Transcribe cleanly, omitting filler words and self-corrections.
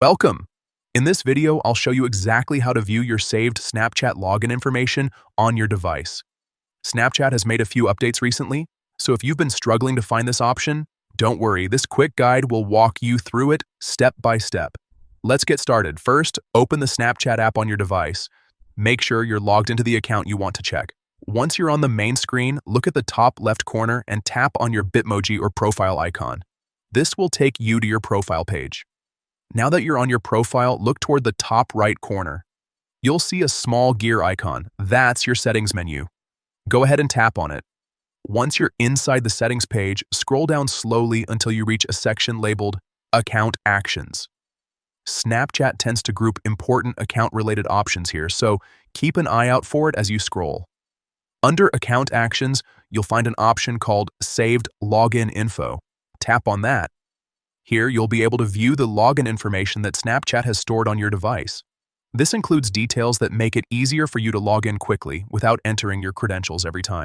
Welcome! In this video, I'll show you exactly how to view your saved Snapchat login information on your device. Snapchat has made a few updates recently, so if you've been struggling to find this option, don't worry, this quick guide will walk you through it step by step. Let's get started. First, open the Snapchat app on your device. Make sure you're logged into the account you want to check. Once you're on the main screen, look at the top left corner and tap on your Bitmoji or profile icon. This will take you to your profile page. Now that you're on your profile, look toward the top right corner. You'll see a small gear icon. That's your settings menu. Go ahead and tap on it. Once you're inside the settings page, scroll down slowly until you reach a section labeled Account Actions. Snapchat tends to group important account-related options here, so keep an eye out for it as you scroll. Under Account Actions, you'll find an option called Saved Login Info. Tap on that. Here, you'll be able to view the login information that Snapchat has stored on your device. This includes details that make it easier for you to log in quickly without entering your credentials every time.